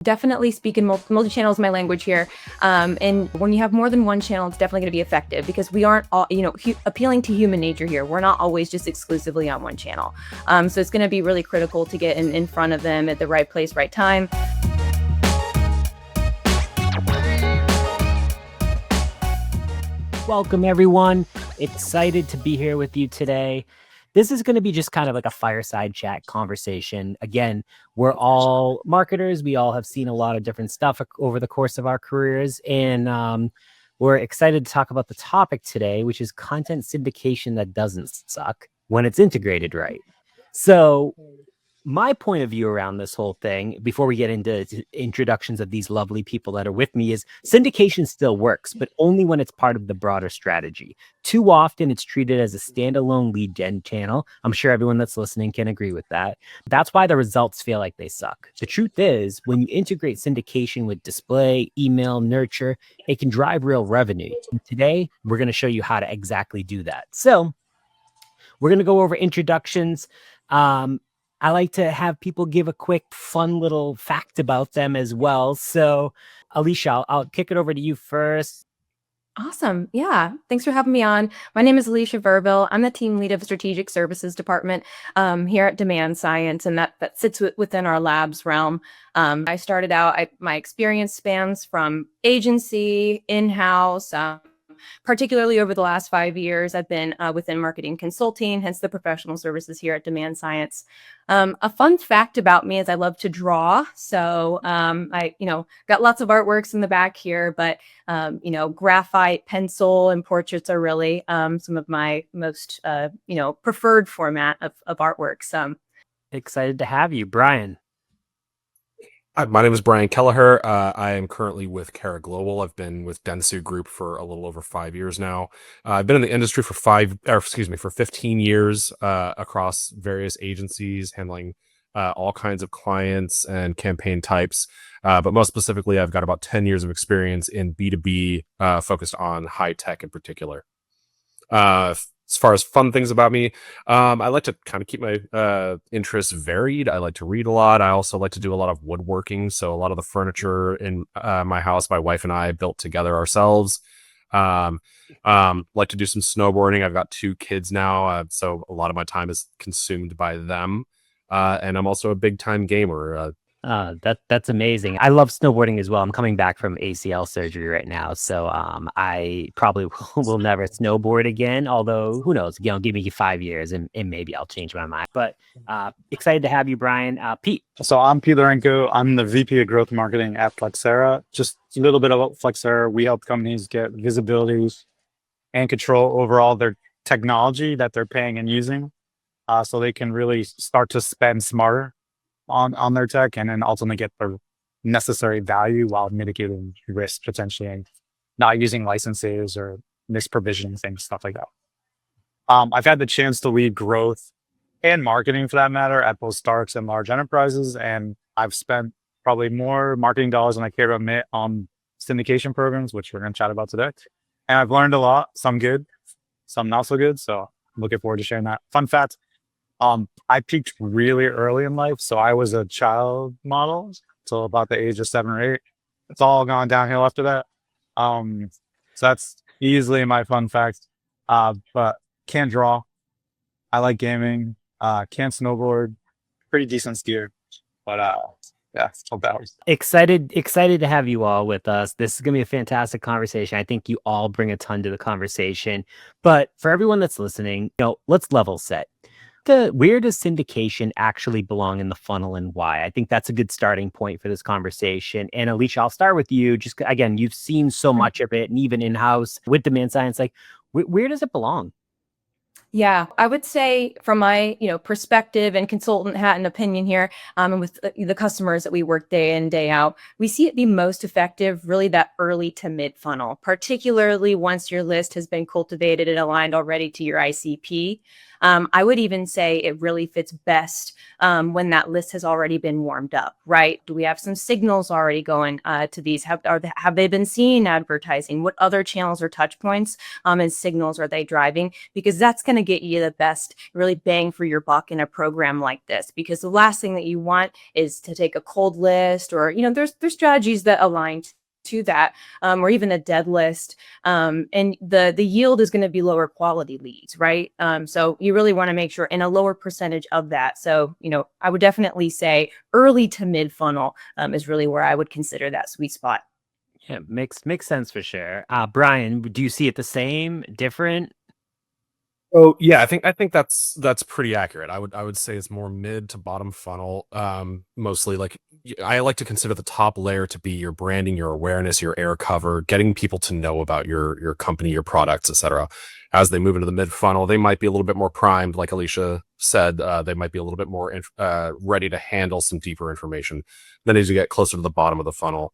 Definitely speaking multi-channel is my language here. And when you have more than one channel, it's definitely going to be effective because we aren't all, appealing to human nature here. We're not always just exclusively on one channel. So it's going to be really critical to get in front of them at the right place, right time. Welcome, everyone. Excited to be here with you today. This is going to be just kind of like a fireside chat conversation. Again, we're all marketers. We all have seen a lot of different stuff over the course of our careers. And we're excited to talk about the topic today, which is content syndication that doesn't suck when it's integrated right. So my point of view around this whole thing, before we get into introductions of these lovely people that are with me, is syndication still works, but only when it's part of the broader strategy. Too often, it's treated as a standalone lead gen channel. I'm sure everyone that's listening can agree with that. That's why the results feel like they suck. The truth is, when you integrate syndication with display, email, nurture, it can drive real revenue. And today, we're going to show you how to exactly do that. So we're going to go over introductions. I like to have people give a quick, fun little fact about them as well. So, Alicia, I'll kick it over to you first. Awesome. Yeah. Thanks for having me on. My name is Alicia Verville. I'm the team lead of Strategic Services Department here at Demand Science, and that sits within our labs realm. I started out, my experience spans from agency, in-house, particularly over the last 5 years, I've been within marketing consulting, hence the professional services here at Demand Science. A fun fact about me is I love to draw. So I, got lots of artworks in the back here, but, graphite, pencil, and portraits are really some of my most, preferred format of artworks. Excited to have you, Brian. Hi, my name is Brian Kelleher. I am currently with Cara Global. I've been with Dentsu Group for a little over 5 years now. I've been in the industry for 15 years across various agencies, handling all kinds of clients and campaign types. But most specifically, I've got about 10 years of experience in B2B, focused on high tech in particular. As far as fun things about me, I like to kind of keep my interests varied. I like to read a lot. I also like to do a lot of woodworking. So a lot of the furniture in my house, my wife and I built together ourselves. Like to do some snowboarding. I've got 2 kids now, so a lot of my time is consumed by them. And I'm also a big time gamer. That's amazing. I love snowboarding as well. I'm coming back from ACL surgery right now, so I probably will never snowboard again. Although who knows? Give me 5 years and maybe I'll change my mind. But excited to have you, Brian. Pete. So I'm Pete Lorenko. I'm the VP of Growth Marketing at Flexera. Just a little bit about Flexera. We help companies get visibility and control over all their technology that they're paying and using, so they can really start to spend smarter on their tech and then ultimately get the necessary value while mitigating risk potentially and not using licenses or misprovisioning things, stuff like that. I've had the chance to lead growth and marketing for that matter at both startups and large enterprises. And I've spent probably more marketing dollars than I care to admit on syndication programs, which we're going to chat about today. And I've learned a lot, some good, some not so good. So I'm looking forward to sharing that. Fun fact. I peaked really early in life. So I was a child model till about the age of 7 or 8. It's all gone downhill after that. So that's easily my fun fact. But can't draw. I like gaming. Can't snowboard. Pretty decent skier. But yeah, hope that was Excited to have you all with us. This is going to be a fantastic conversation. I think you all bring a ton to the conversation. But for everyone that's listening, let's level set. Where does syndication actually belong in the funnel and why? I think that's a good starting point for this conversation. And Alicia, I'll start with you. Just again, you've seen so much of it, and even in-house with Demand Science, like where does it belong? Yeah, I would say from my, perspective and consultant hat and opinion here, and with the customers that we work day in, day out, we see it be most effective really that early to mid funnel, particularly once your list has been cultivated and aligned already to your ICP. I would even say it really fits best when that list has already been warmed up, right? Do we have some signals already going to these? Have they been seeing advertising? What other channels or touch points and signals are they driving? Because that's going to get you the best really bang for your buck in a program like this. Because the last thing that you want is to take a cold list, or there's strategies that align to that, or even a dead list, and the yield is going to be lower quality leads, right? So you really want to make sure in a lower percentage of that. So I would definitely say early to mid funnel is really where I would consider that sweet spot. Yeah, makes sense for sure. Brian, do you see it the same, different? Oh yeah, I think that's pretty accurate. I would say it's more mid to bottom funnel. Mostly like I like to consider the top layer to be your branding, your awareness, your air cover, getting people to know about your company, your products, etc. As they move into the mid funnel, they might be a little bit more primed, like Alicia said. They might be a little bit more ready to handle some deeper information. Then as you get closer to the bottom of the funnel,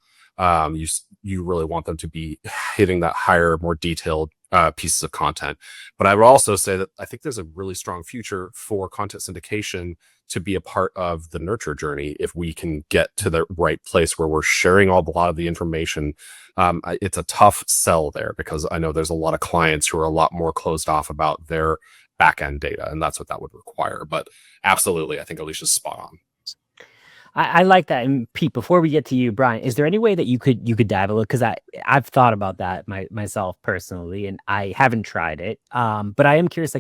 you really want them to be hitting that higher, more detailed pieces of content. But I would also say that I think there's a really strong future for content syndication to be a part of the nurture journey if we can get to the right place where we're sharing a lot of the information. It's a tough sell there because I know there's a lot of clients who are a lot more closed off about their back end data, and that's what that would require. But absolutely, I think Alicia's spot on. I like that. And Pete, before we get to you, Brian, is there any way that you could dive a little? Because I've thought about that myself personally, and I haven't tried it. But I am curious,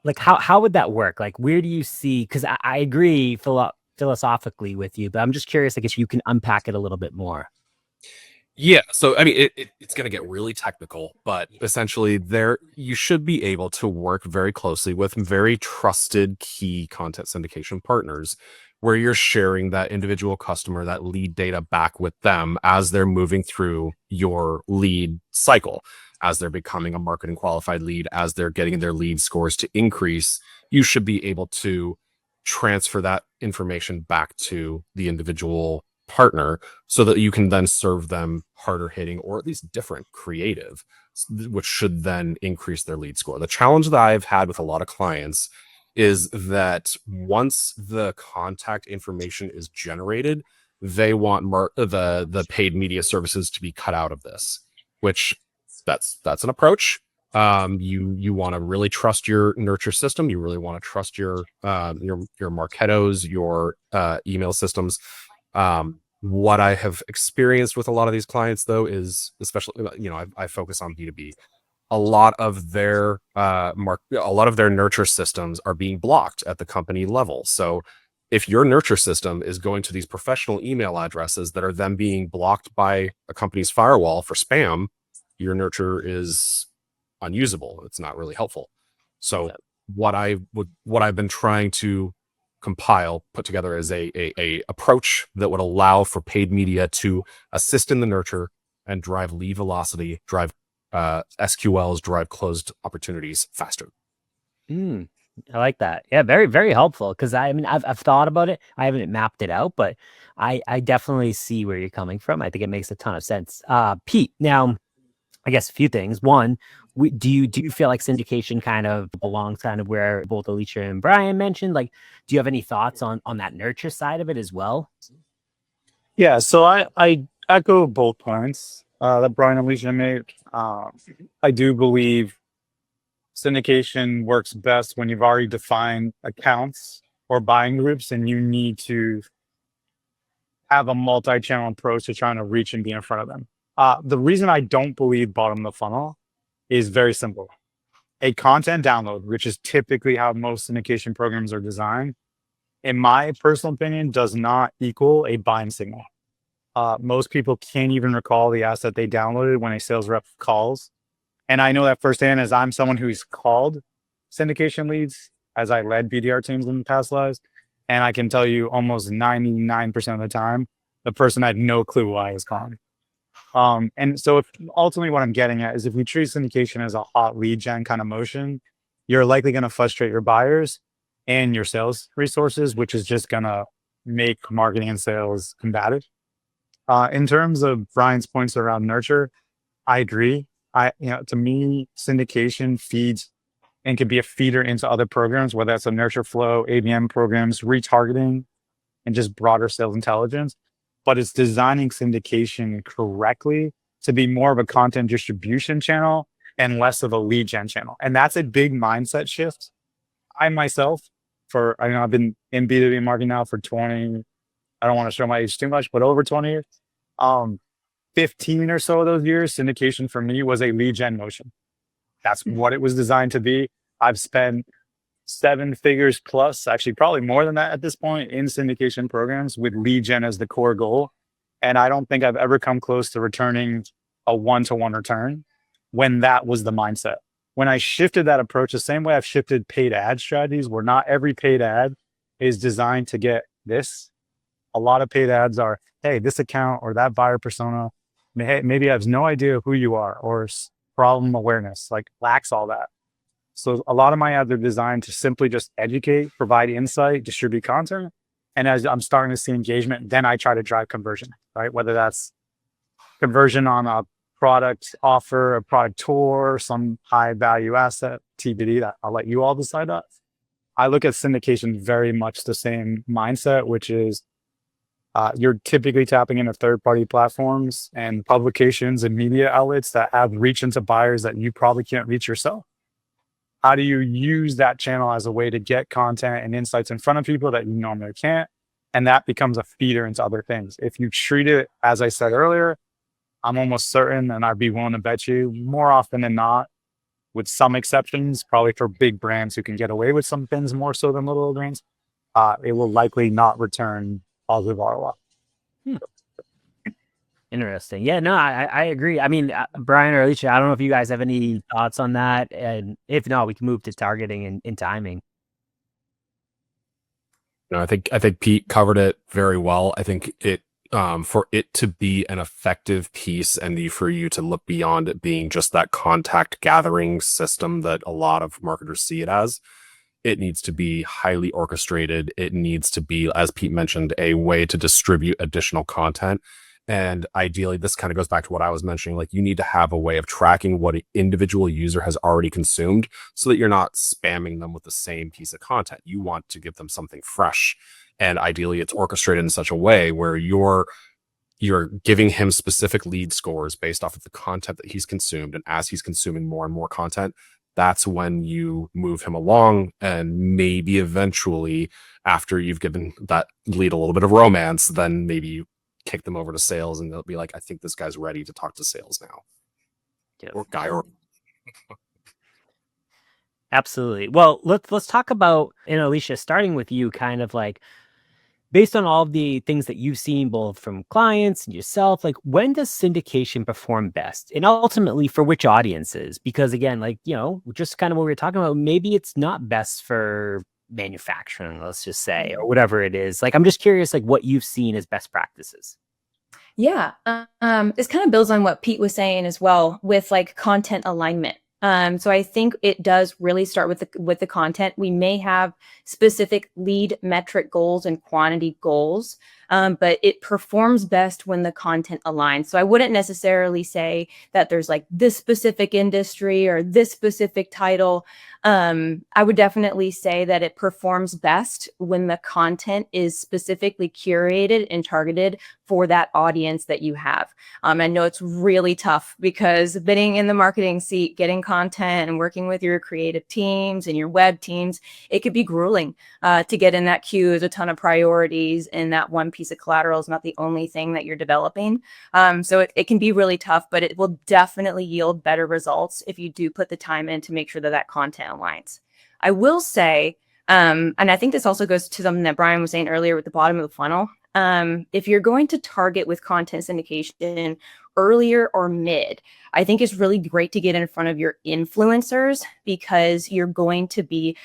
like how would that work? Like, where do you see? Because I agree philosophically with you, but I'm just curious, I guess you can unpack it a little bit more. Yeah, so I mean, it's going to get really technical, but essentially, you should be able to work very closely with very trusted key content syndication partners, where you're sharing that individual customer, that lead data back with them as they're moving through your lead cycle, as they're becoming a marketing qualified lead, as they're getting their lead scores to increase. You should be able to transfer that information back to the individual partner so that you can then serve them harder hitting or at least different creative, which should then increase their lead score. The challenge that I've had with a lot of clients is that once the contact information is generated, they want the paid media services to be cut out of this, which that's an approach. You want to really trust your nurture system. You really want to trust your Marketos, your email systems. What I have experienced with a lot of these clients, though, is especially, I focus on B2B. A lot of their nurture systems are being blocked at the company level. So if your nurture system is going to these professional email addresses that are then being blocked by a company's firewall for spam, your nurture is unusable. It's not really helpful. So what I've been trying to put together is a approach that would allow for paid media to assist in the nurture and drive lead velocity, drive SQLs, drive closed opportunities faster. I like that. Yeah, very, very helpful. Because I mean, I've thought about it. I haven't mapped it out, but I definitely see where you're coming from. I think it makes a ton of sense. Pete, now, I guess a few things. One, do you feel like syndication kind of belongs kind of where both Alicia and Brian mentioned? Like, do you have any thoughts on that nurture side of it as well? Yeah, so I echo both points that Brian and Alicia made. I do believe syndication works best when you've already defined accounts or buying groups and you need to have a multi-channel approach to trying to reach and be in front of them. The reason I don't believe bottom of the funnel is very simple. A content download, which is typically how most syndication programs are designed, in my personal opinion, does not equal a buying signal. Most people can't even recall the asset they downloaded when a sales rep calls. And I know that firsthand as I'm someone who's called syndication leads as I led BDR teams in past lives. And I can tell you almost 99% of the time, the person had no clue why I was calling. And so if ultimately what I'm getting at is if we treat syndication as a hot lead gen kind of motion, you're likely going to frustrate your buyers and your sales resources, which is just going to make marketing and sales combative. In terms of Brian's points around nurture, I agree. To me, syndication feeds and can be a feeder into other programs, whether that's a nurture flow, ABM programs, retargeting, and just broader sales intelligence. But it's designing syndication correctly to be more of a content distribution channel and less of a lead gen channel. And that's a big mindset shift. I myself, I know I've been in B2B marketing now for 20, I don't want to show my age too much, but over 20 years. 15 or so of those years, syndication for me was a lead gen motion. That's what it was designed to be. I've spent 7 figures plus, actually probably more than that at this point, in syndication programs with lead gen as the core goal. And I don't think I've ever come close to returning a 1-to-1 return when that was the mindset. When I shifted that approach, the same way I've shifted paid ad strategies, where not every paid ad is designed to get this. A lot of paid ads are, hey, this account or that buyer persona maybe has no idea who you are, or problem awareness, like lacks all that. So a lot of my ads are designed to simply just educate, provide insight, distribute content. And as I'm starting to see engagement, then I try to drive conversion, right? Whether that's conversion on a product offer, a product tour, some high value asset, TBD, that I'll let you all decide that. I look at syndication very much the same mindset, which is you're typically tapping into third-party platforms and publications and media outlets that have reach into buyers that you probably can't reach yourself. How do you use that channel as a way to get content and insights in front of people that you normally can't? And that becomes a feeder into other things. If you treat it, as I said earlier, I'm almost certain, and I'd be willing to bet you more often than not, with some exceptions, probably for big brands who can get away with some things more so than little brands, it will likely not return positive ROI. Interesting. Yeah, no, I agree. I mean, Brian or Alicia, I don't know if you guys have any thoughts on that. And if not, we can move to targeting and timing. No, I think Pete covered it very well. I think it for it to be an effective piece and for you to look beyond it being just that contact gathering system that a lot of marketers see it as, it needs to be highly orchestrated. It needs to be, as Pete mentioned, a way to distribute additional content. And ideally, this kind of goes back to what I was mentioning. Like, you need to have a way of tracking what an individual user has already consumed so that you're not spamming them with the same piece of content. You want to give them something fresh. And ideally, it's orchestrated in such a way where you're giving him specific lead scores based off of the content that he's consumed. And as he's consuming more and more content, that's when you move him along, and maybe eventually, after you've given that lead a little bit of romance, then maybe you kick them over to sales and they'll be like, I think this guy's ready to talk to sales now. Yeah. Or guy or Absolutely. Well, let's talk about, and Alicia, starting with you, kind of like, based on all of the things that you've seen both from clients and yourself, like, when does syndication perform best, and ultimately for which audiences? Because again, like, just kind of what we were talking about, maybe it's not best for manufacturing, let's just say, or whatever it is. Like, I'm just curious, like, what you've seen as best practices. Yeah. This kind of builds on what Pete was saying as well with like content alignment. So I think it does really start with the content. We may have specific lead metric goals and quantity goals, but it performs best when the content aligns. So I wouldn't necessarily say that there's like this specific industry or this specific title. I would definitely say that it performs best when the content is specifically curated and targeted for that audience that you have. I know it's really tough because being in the marketing seat, getting content and working with your creative teams and your web teams, it could be grueling to get in that queue. There's a ton of priorities, and that one piece of collateral is not the only thing that you're developing. So it can be really tough, but it will definitely yield better results if you do put the time in to make sure that that content aligns. I will say, and I think this also goes to something that Brian was saying earlier with the bottom of the funnel. If you're going to target with content syndication earlier or mid, I think it's really great to get in front of your influencers, because you're going to be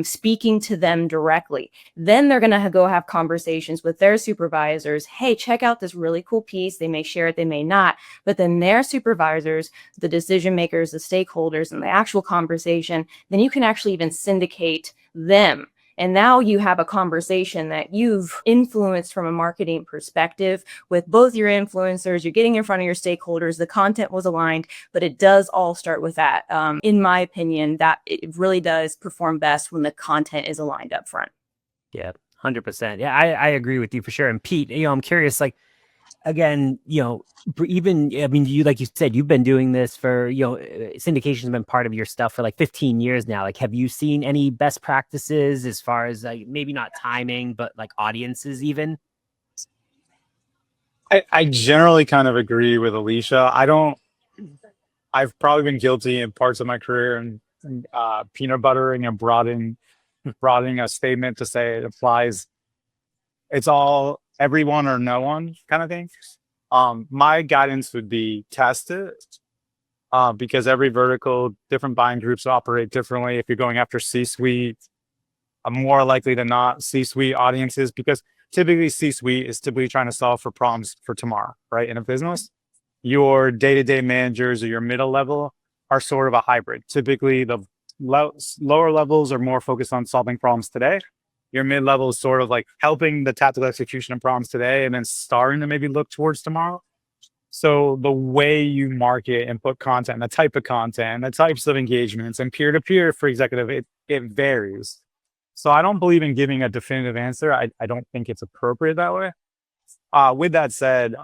speaking to them directly. Then they're going to go have conversations with their supervisors. Hey, check out this really cool piece. They may share it, they may not, but then their supervisors, the decision makers, the stakeholders, and the actual conversation, then you can actually even syndicate them And now you have a conversation that you've influenced from a marketing perspective with both your influencers. You're getting in front of your stakeholders. The content was aligned, but it does all start with that. In my opinion, that it really does perform best when the content is aligned up front. Yeah, 100%. Yeah, I agree with you for sure. And Pete, I'm curious, like, again, even, I mean, you, like you said, you've been doing this for, syndication has been part of your stuff for like 15 years now. Like, have you seen any best practices as far as like maybe not timing, but like audiences even? I generally kind of agree with Alicia. I've probably been guilty in parts of my career and peanut buttering and broadening a statement to say it applies. It's all everyone or no one kind of thing. My guidance would be test it because every vertical, different buying groups operate differently. If you're going after C-suite, more likely than not C-suite audiences, because typically C-suite is typically trying to solve for problems for tomorrow, right? In a business, your day-to-day managers or your middle level are sort of a hybrid. Typically, the lower levels are more focused on solving problems today. Your mid-level is sort of like helping the tactical execution of problems today and then starting to maybe look towards tomorrow. So the way you market and put content, the type of content, the types of engagements, and peer-to-peer for executive, it varies. So I don't believe in giving a definitive answer. I don't think it's appropriate that way. With that said,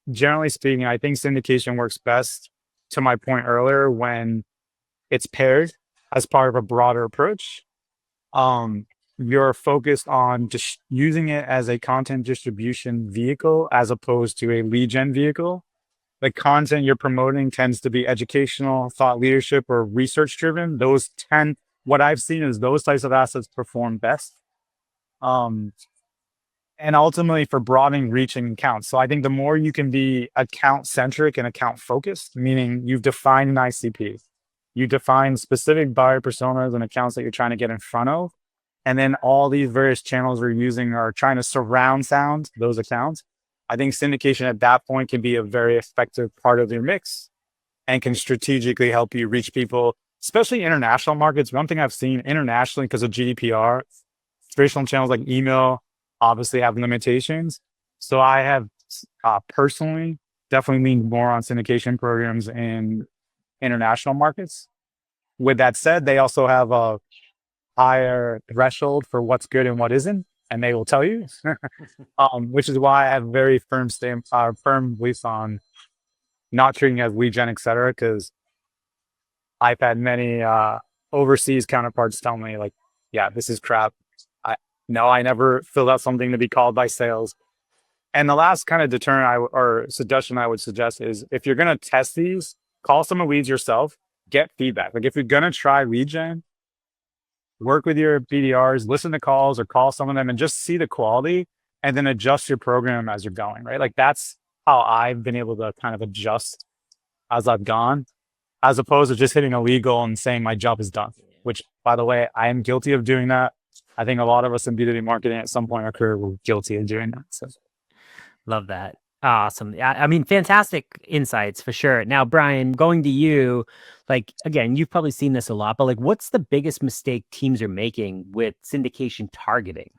generally speaking, I think syndication works best, to my point earlier, when it's paired as part of a broader approach. You're focused on just using it as a content distribution vehicle as opposed to a lead gen vehicle. The content you're promoting tends to be educational, thought leadership, or research driven. What I've seen is those types of assets perform best. And ultimately for broadening reaching accounts. So I think the more you can be account centric and account focused, meaning you've defined an ICP, you define specific buyer personas and accounts that you're trying to get in front of. And then all these various channels we're using are trying to surround sound those accounts. I think syndication at that point can be a very effective part of your mix and can strategically help you reach people, especially international markets. One thing I've seen internationally because of GDPR, traditional channels like email obviously have limitations. So I have personally definitely leaned more on syndication programs in international markets. With that said, they also have a higher threshold for what's good and what isn't, and they will tell you, which is why I have very firm beliefs on not treating it as lead gen, et cetera, because I've had many overseas counterparts tell me like, yeah, this is crap. I never filled out something to be called by sales. And the last kind of deterrent or suggestion I would suggest is if you're going to test these, call some leads yourself, get feedback. Like if you're going to try lead gen, work with your BDRs, listen to calls or call some of them and just see the quality and then adjust your program as you're going, right? Like that's how I've been able to kind of adjust as I've gone, as opposed to just hitting a lead goal and saying my job is done, which by the way, I am guilty of doing that. I think a lot of us in B2B marketing at some point in our career were guilty of doing that. So Love that. Awesome. I mean, fantastic insights for sure. Now, Brian, going to you, like, again, you've probably seen this a lot, but like, what's the biggest mistake teams are making with syndication targeting?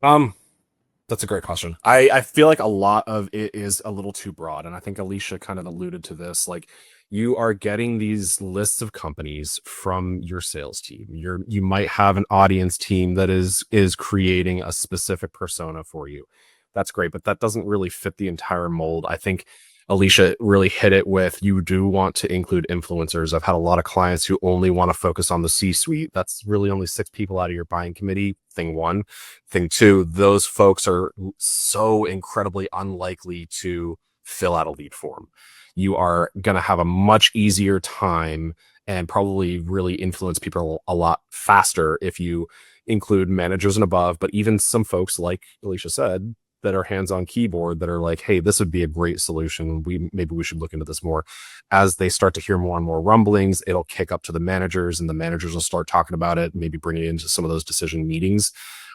That's a great question. I feel like a lot of it is a little too broad, and I think Alicia kind of alluded to this. Like, you are getting these lists of companies from your sales team. You might have an audience team that is creating a specific persona for you. That's great, but that doesn't really fit the entire mold. I think Alicia really hit it with, you do want to include influencers. I've had a lot of clients who only want to focus on the C-suite. That's really only 6 people out of your buying committee. Thing one. Thing two, those folks are so incredibly unlikely to fill out a lead form. You are going to have a much easier time and probably really influence people a lot faster if you include managers and above, but even some folks, like Alicia said, that are hands-on keyboard that are like, hey, this would be a great solution. Maybe we should look into this more. As they start to hear more and more rumblings, it'll kick up to the managers and the managers will start talking about it, maybe bring it into some of those decision meetings.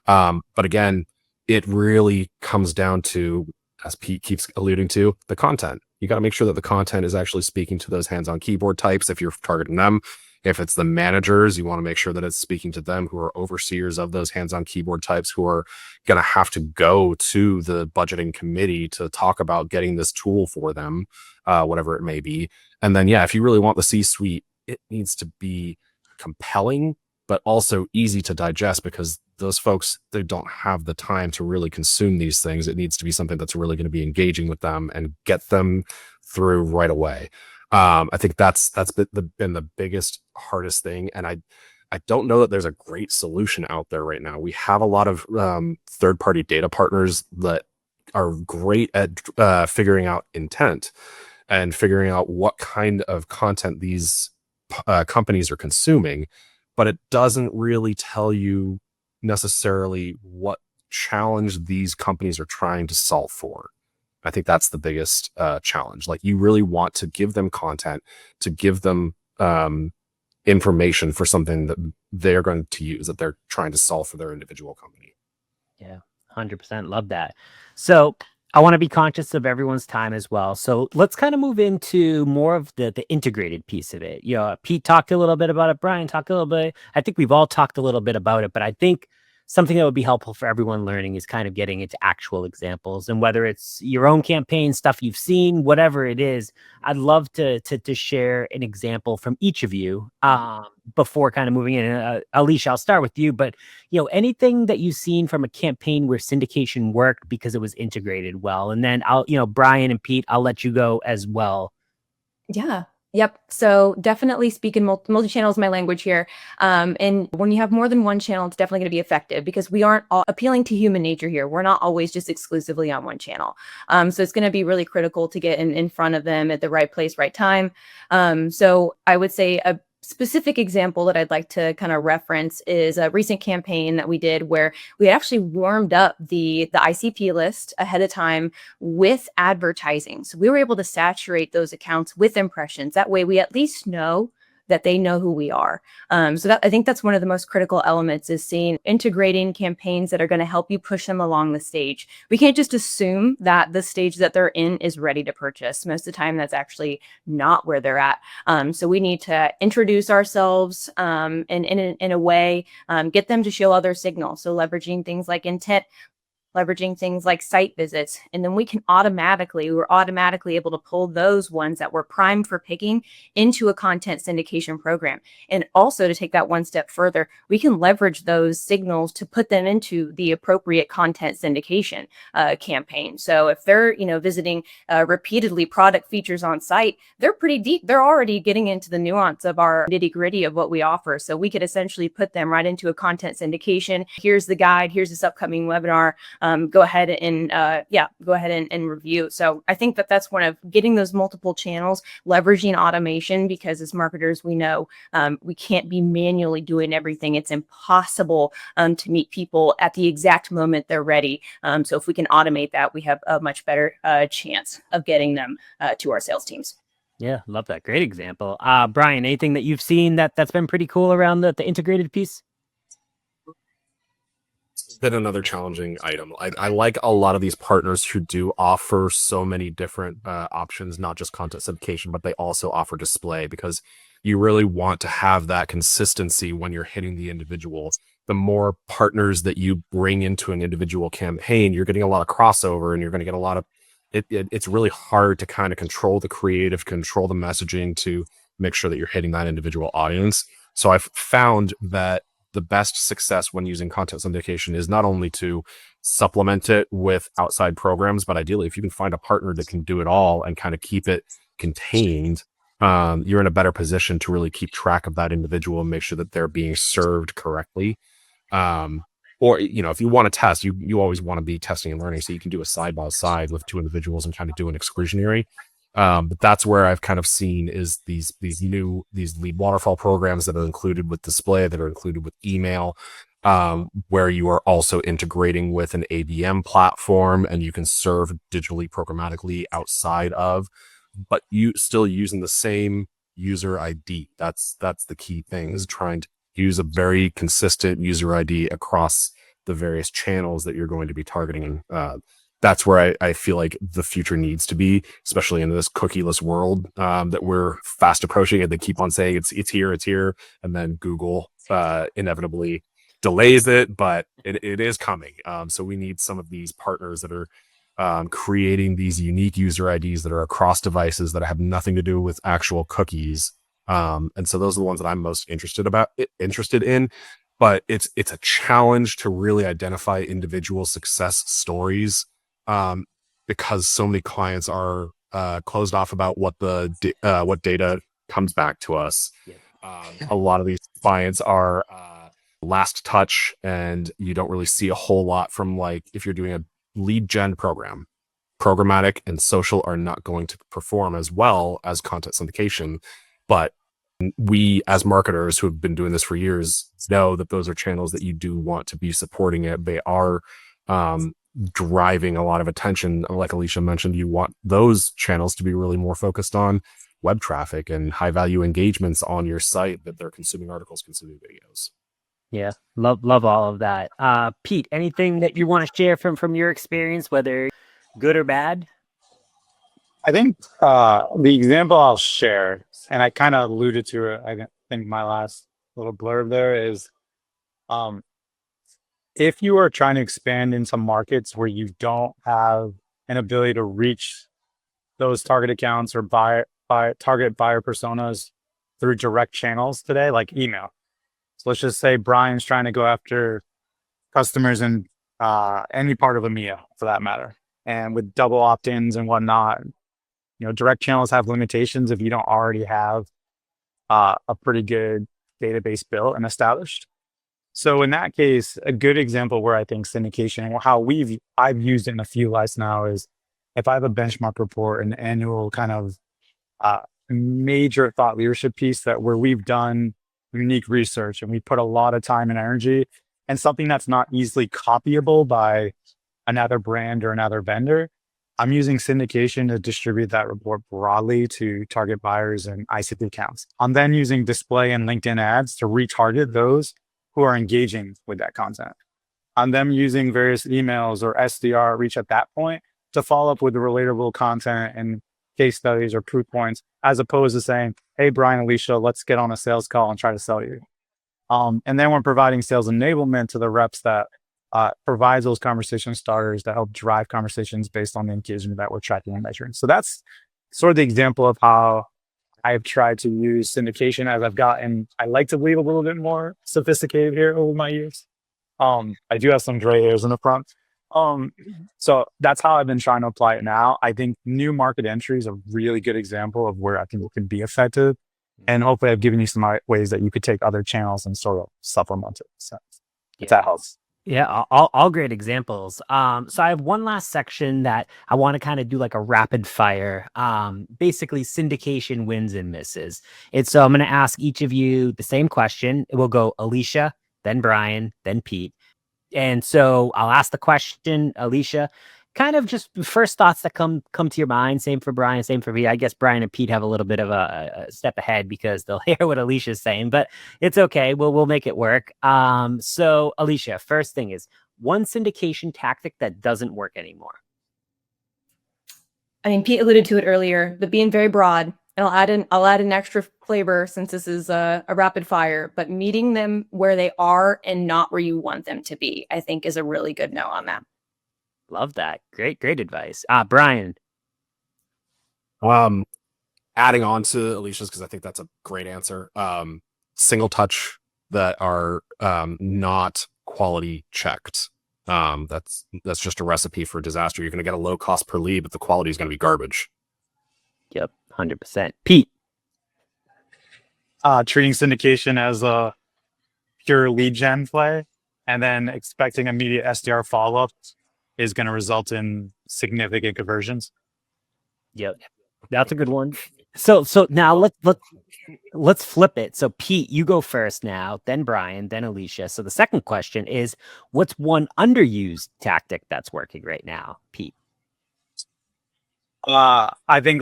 But again, it really comes down to, as Pete keeps alluding to, the content. You got to make sure that the content is actually speaking to those hands-on keyboard types if you're targeting them. If it's the managers, you want to make sure that it's speaking to them, who are overseers of those hands-on keyboard types, who are going to have to go to the budgeting committee to talk about getting this tool for them, whatever it may be. And then, yeah, if you really want the C-suite, it needs to be compelling, but also easy to digest, because those folks, they don't have the time to really consume these things. It needs to be something that's really going to be engaging with them and get them through right away. I think that's been the biggest, hardest thing. And I don't know that there's a great solution out there right now. We have a lot of third-party data partners that are great at figuring out intent and figuring out what kind of content these companies are consuming, but it doesn't really tell you necessarily what challenge these companies are trying to solve for. I think that's the biggest challenge. Like, you really want to give them content, to give them information for something that they're going to use, that they're trying to solve for their individual company. Yeah, 100%. Love that. So I want to be conscious of everyone's time as well. So let's kind of move into more of the integrated piece of it. Pete talked a little bit about it. Brian talked a little bit. I think we've all talked a little bit about it, but I think something that would be helpful for everyone learning is kind of getting into actual examples, and whether it's your own campaign, stuff you've seen, whatever it is, I'd love to share an example from each of you before kind of moving in. Alicia, I'll start with you, but anything that you've seen from a campaign where syndication worked because it was integrated well, and then Brian and Pete, I'll let you go as well. Yeah. Yep. So definitely speaking multi-channel is my language here. And when you have more than one channel, it's definitely going to be effective, because we aren't all appealing to human nature here. We're not always just exclusively on one channel. So it's going to be really critical to get in front of them at the right place, right time. So I would say a specific example that I'd like to kind of reference is a recent campaign that we did where we actually warmed up the ICP list ahead of time with advertising. So we were able to saturate those accounts with impressions. That way we at least know that they know who we are. So I think that's one of the most critical elements, is integrating campaigns that are going to help you push them along the stage. We can't just assume that the stage that they're in is ready to purchase. Most of the time, that's actually not where they're at. So we need to introduce ourselves in a way, get them to show other signals. So leveraging things like intent, leveraging things like site visits, and then we're automatically able to pull those ones that were primed for picking into a content syndication program. And also, to take that one step further, we can leverage those signals to put them into the appropriate content syndication campaign. So if they're visiting repeatedly product features on site, they're pretty deep. They're already getting into the nuance of our nitty-gritty of what we offer. So we could essentially put them right into a content syndication. Here's the guide. Here's this upcoming webinar. Go ahead and review. So I think that's one of getting those multiple channels, leveraging automation, because as marketers, we know we can't be manually doing everything. It's impossible to meet people at the exact moment they're ready. So if we can automate that, we have a much better chance of getting them to our sales teams. Yeah, love that. Great example. Brian, anything that you've seen that's been pretty cool around the integrated piece? Been another challenging item. I like a lot of these partners who do offer so many different options, not just content syndication, but they also offer display, because you really want to have that consistency when you're hitting the individual. The more partners that you bring into an individual campaign, you're getting a lot of crossover, and you're going to get a lot of it's really hard to kind of control the creative, control the messaging, to make sure that you're hitting that individual audience. So I've found that the best success when using content syndication is not only to supplement it with outside programs, but ideally, if you can find a partner that can do it all and kind of keep it contained, you're in a better position to really keep track of that individual and make sure that they're being served correctly. Or, if you want to test, you always want to be testing and learning. So you can do a side by side with two individuals and kind of do an exclusionary. But that's where I've kind of seen is these lead waterfall programs that are included with display, that are included with email, where you are also integrating with an ABM platform, and you can serve digitally programmatically outside of, but you still using the same user ID. That's the key thing, is trying to use a very consistent user ID across the various channels that you're going to be targeting that's where I feel like the future needs to be, especially in this cookieless world that we're fast approaching. And they keep on saying it's here, and then Google inevitably delays it, but it is coming. So we need some of these partners that are creating these unique user IDs that are across devices that have nothing to do with actual cookies. And so those are the ones that I'm most interested in. But it's a challenge to really identify individual success stories, because so many clients are closed off about what what data comes back to us. A lot of these clients are last touch, and you don't really see a whole lot from, like, if you're doing a lead gen program. Programmatic and social are not going to perform as well as content syndication, but we as marketers who have been doing this for years know that those are channels that you do want to be supporting it. They are driving a lot of attention. Like Alicia mentioned, you want those channels to be really more focused on web traffic and high value engagements on your site, that they're consuming articles, consuming videos. Yeah, love all of that. Pete, anything that you want to share from your experience, whether good or bad? I think the example I'll share, and I kind of alluded to it, I think my last little blurb there is, um, if you are trying to expand into markets where you don't have an ability to reach those target accounts or target buyer personas through direct channels today, like email. So let's just say Brian's trying to go after customers in any part of EMEA for that matter. And with double opt-ins and whatnot, direct channels have limitations if you don't already have a pretty good database built and established. So in that case, a good example where I think syndication and how I've used it in a few lists now is, if I have a benchmark report, an annual kind of major thought leadership piece where we've done unique research and we put a lot of time and energy, and something that's not easily copyable by another brand or another vendor, I'm using syndication to distribute that report broadly to target buyers and ICP accounts. I'm then using display and LinkedIn ads to retarget those who are engaging with that content. I'm then using various emails or SDR reach at that point to follow up with the relatable content and case studies or proof points, as opposed to saying, hey, Brian, Alicia, let's get on a sales call and try to sell you. And then we're providing sales enablement to the reps that provides those conversation starters to help drive conversations based on the engagement that we're tracking and measuring. So that's sort of the example of how I've tried to use syndication as I've gotten, I like to believe, a little bit more sophisticated here over my years. I do have some gray hairs in the front. So that's how I've been trying to apply it now. I think new market entry is a really good example of where I think it can be effective. And hopefully I've given you some ways that you could take other channels and sort of supplement it. So if that helps. Yeah, all great examples. So I have one last section that I want to kind of do like a rapid fire, basically syndication wins and misses. So I'm going to ask each of you the same question. It will go Alicia, then Brian, then Pete. And so I'll ask the question, Alicia, kind of just first thoughts that come to your mind. Same for Brian, same for Pete. I guess Brian and Pete have a little bit of a step ahead because they'll hear what Alicia's saying, but it's okay. We'll make it work. So Alicia, first thing is one syndication tactic that doesn't work anymore. I mean, Pete alluded to it earlier, but being very broad. And I'll add an extra flavor since this is a rapid fire, but meeting them where they are and not where you want them to be, I think, is a really good no on that. Love that. Great advice. Brian. Adding on to Alicia's, because I think that's a great answer. Single touch that are not quality checked. That's just a recipe for disaster. You're going to get a low cost per lead, but the quality is going to be garbage. Yep, 100%. Pete. Treating syndication as a pure lead gen play and then expecting immediate SDR follow-up is going to result in significant conversions. Yep, that's a good one. So now let's flip it. So Pete, you go first now, then Brian, then Alicia. So the second question is, what's one underused tactic that's working right now, Pete? I think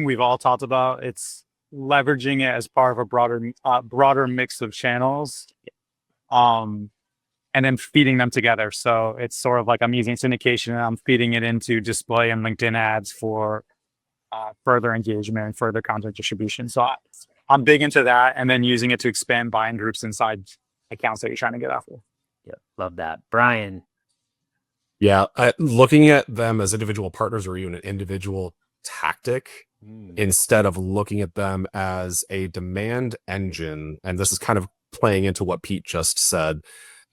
we've all talked about, it's leveraging it as part of a broader mix of channels. and then feeding them together. So it's sort of like I'm using syndication and I'm feeding it into display and LinkedIn ads for further engagement and further content distribution. So I'm big into that, and then using it to expand buying groups inside accounts that you're trying to get after. Yeah, love that. Brian. Yeah, looking at them as individual partners or even an individual tactic instead of looking at them as a demand engine. And this is kind of playing into what Pete just said.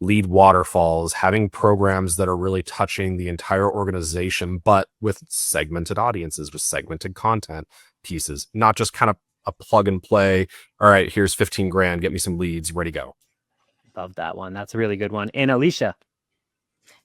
Lead waterfalls, having programs that are really touching the entire organization, but with segmented audiences, with segmented content pieces, not just kind of a plug and play. All right, here's 15 grand, get me some leads, ready to go. Love that one. That's a really good one. And Alicia.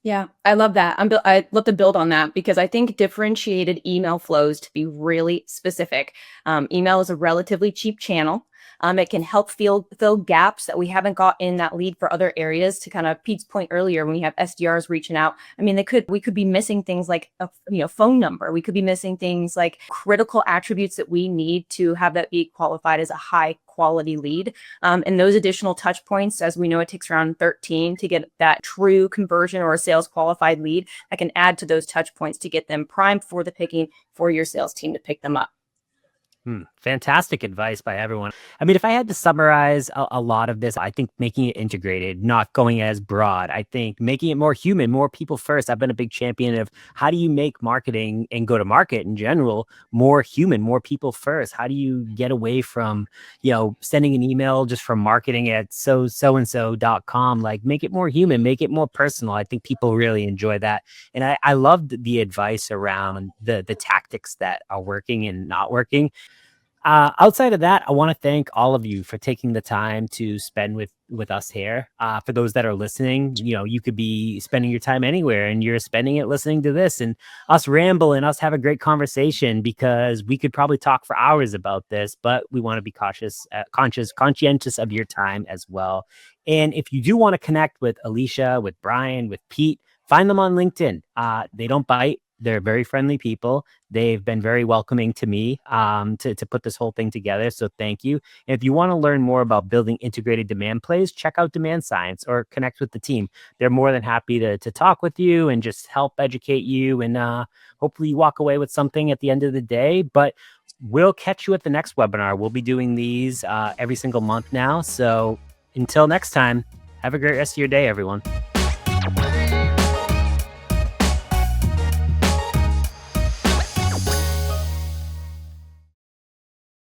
Yeah, I love that. I'd love to build on that because I think differentiated email flows to be really specific. Email is a relatively cheap channel. It can help fill gaps that we haven't got in that lead for other areas. To kind of Pete's point earlier, when we have SDRs reaching out, I mean, we could be missing things like a phone number. We could be missing things like critical attributes that we need to have that be qualified as a high quality lead. And those additional touch points, as we know, it takes around 13 to get that true conversion or a sales qualified lead. I can add to those touch points to get them primed for the picking for your sales team to pick them up. Fantastic advice by everyone. I mean, if I had to summarize a lot of this, I think making it integrated, not going as broad. I think making it more human, more people first. I've been a big champion of how do you make marketing and go to market in general more human, more people first? How do you get away from, sending an email just from marketing at so-and-so.com? Like, make it more human, make it more personal. I think people really enjoy that. And I loved the advice around the tactics that are working and not working. Outside of that, I want to thank all of you for taking the time to spend with us here. For those that are listening, you could be spending your time anywhere and you're spending it listening to this and us ramble and us have a great conversation, because we could probably talk for hours about this, but we want to be conscientious of your time as well. And if you do want to connect with Alicia, with Brian, with Pete, find them on LinkedIn. They don't bite. They're very friendly people. They've been very welcoming to me to put this whole thing together. So thank you. And if you want to learn more about building integrated demand plays, check out Demand Science or connect with the team. They're more than happy to talk with you and just help educate you. And hopefully you walk away with something at the end of the day. But we'll catch you at the next webinar. We'll be doing these every single month now. So until next time, have a great rest of your day, everyone.